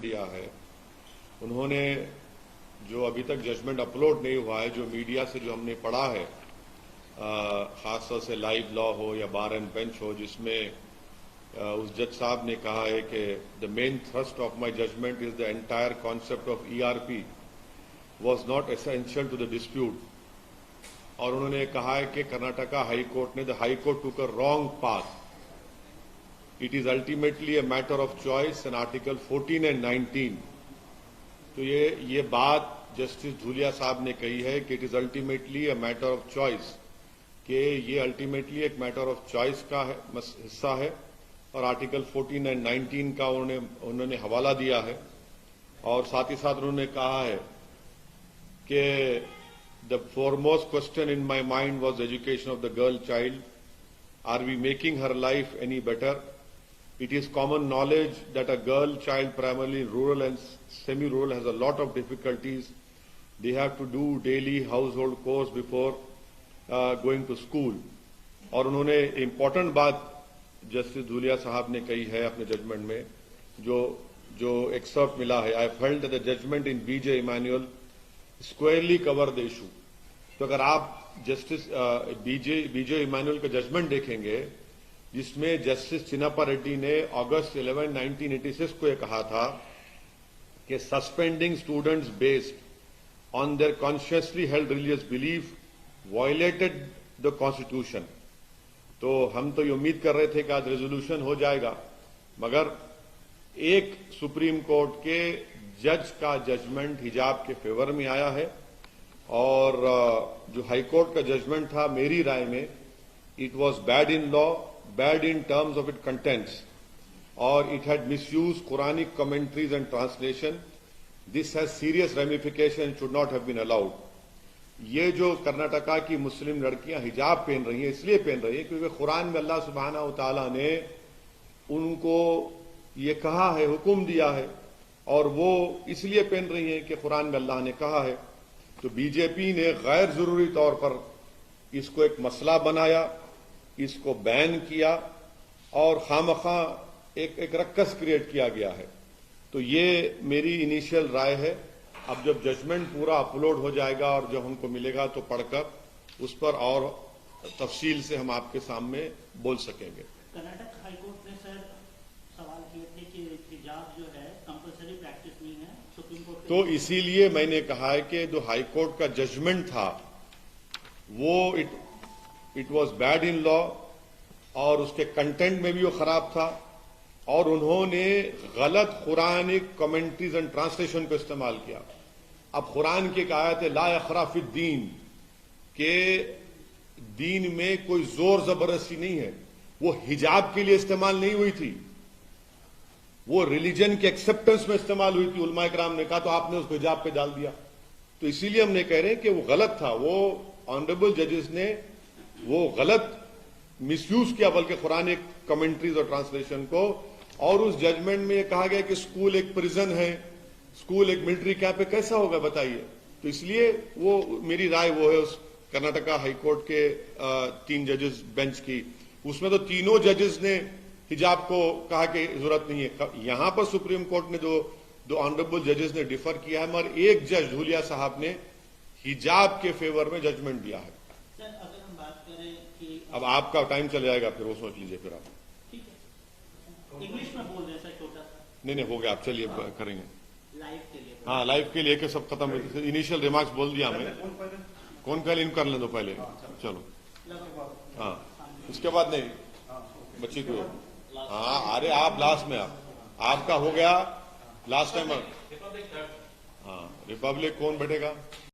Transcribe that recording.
दिया है, उन्होंने जो अभी तक जजमेंट अपलोड नहीं हुआ है, जो मीडिया से जो हमने पढ़ा है, खासतौर से लाइव लॉ हो या बार एंड बेंच हो, जिसमें उस जज साहब ने कहा है कि the main thrust of my judgment is the entire concept of ERP was not essential to the dispute. और उन्होंने कहा है कि कर्नाटका हाई कोर्ट ने the high court took a wrong path, it is ultimately a matter of choice and article 14 and 19। तो ये बात justice Dhulia साहब ने कही है कि it is ultimately a matter of choice, कि ये अल्टीमेटली एक मैटर ऑफ चॉइस का हिस्सा है, और आर्टिकल 14 एंड 19 का उन्होंने हवाला दिया है। और साथ ही साथ उन्होंने कहा है कि the foremost question in my mind was education of the girl child. Are we making her life any better? It is common knowledge that a girl child, primarily rural and semi-rural, has a lot of difficulties. They have to do daily household chores before going to school. और उन्होंने important बात justice Dhulia साहब ने कही है अपने judgement में, जो एक्सर्प्ट मिला है, I felt that the judgment in BJ Emanuel squarely cover the issue. तो अगर आप जस्टिस BJ Emanuel का जजमेंट देखेंगे, जिसमें जस्टिस चिन्नाप्पा रेड्डी ने अगस्त 11, 1986 को यह कहा था कि suspending students based on their consciously held religious belief violated the constitution. तो हम तो ये उम्मीद कर रहे थे कि आज रेजोल्यूशन हो जाएगा, मगर एक सुप्रीम कोर्ट के जज का जजमेंट हिजाब के फेवर में आया है। और जो हाई कोर्ट का जजमेंट था, मेरी राय में it was bad in law, bad in terms of it contents, और it had misuse Quranic commentaries and translation. This has serious ramification, should not have been allowed. ये जो कर्नाटका की मुस्लिम लड़कियां हिजाब पहन रही हैं, इसलिए पहन रही हैं क्योंकि कुरान में अल्लाह सुब्हानहू तआला ने उनको ये कहा है, हुक्म दिया है, और वो इसलिए पहन रही हैं कि कुरान में अल्लाह ने कहा है। तो बीजेपी ने गैर जरूरी तौर पर इसको एक मसला बनाया, इसको बैन किया, और खामखा एक रक्कस क्रिएट किया गया है। तो ये मेरी इनिशियल राय है। अब जब जजमेंट पूरा अपलोड हो जाएगा और जब हमको मिलेगा तो पढ़कर उस पर और तफसील से हम आपके सामने बोल सकेंगे। कर्नाटक हाईकोर्ट ने सर सवाल किए थे कि हिजाब जो है कंपल्सरी प्रैक्टिस नहीं है, सुप्रीम कोर्ट। तो इसीलिए मैंने कहा है कि जो हाईकोर्ट का जजमेंट था वो it was bad in law, और उसके कंटेंट में भी वो खराब था, और उन्होंने गलत कुरानिक कमेंट्रीज एंड ट्रांसलेशन को इस्तेमाल किया। अब कुरान की एक आयत है, ला यखरा फिद दीन, के दीन में कोई जोर जबरदस्ती नहीं है। वो हिजाब के लिए इस्तेमाल नहीं हुई थी, वो रिलीजन के एक्सेप्टेंस में इस्तेमाल हुई थी। उलमा इकराम ने कहा तो आपने उसको हिजाब पे डाल दिया। तो इसीलिए हमने कह रहे हैं कि वो गलत था। वो ऑनरेबल जजेस ने वो गलत मिसयूज किया, बल्कि कुरानिक कमेंट्रीज और ट्रांसलेशन को। और उस जजमेंट में यह कहा गया कि स्कूल एक प्रिजन है, स्कूल एक मिलिट्री कैंप है, कैसा होगा बताइए। तो इसलिए वो मेरी राय वो है उस कर्नाटका हाईकोर्ट के 3 जजेस बेंच की, उसमें तो तीनों जजेस ने हिजाब को कहा कि जरूरत नहीं है। यहां पर सुप्रीम कोर्ट ने दो ऑनरेबल जजेस ने डिफर किया है, मगर एक जज धूलिया साहब ने हिजाब के फेवर में जजमेंट दिया है। सर अगर हम बात करें कि अब आपका टाइम चले जाएगा, फिर वो सोच लीजिए। फिर आप इंग्लिश में बोल रहे हैं सर, छोटा सा। नहीं हो गया, आप चलिए करेंगे लाइव के लिए। हाँ, लाइव के लिए सब खत्म। इनिशियल रिमार्क्स बोल दिया हमें। कौन पहले इन कर लें दो पहले, चलो। हाँ, उसके बाद नहीं बच्ची को। हाँ, अरे आप लास्ट में, आपका हो गया लास्ट टाइम। हाँ, रिपब्लिक कौन बैठेगा?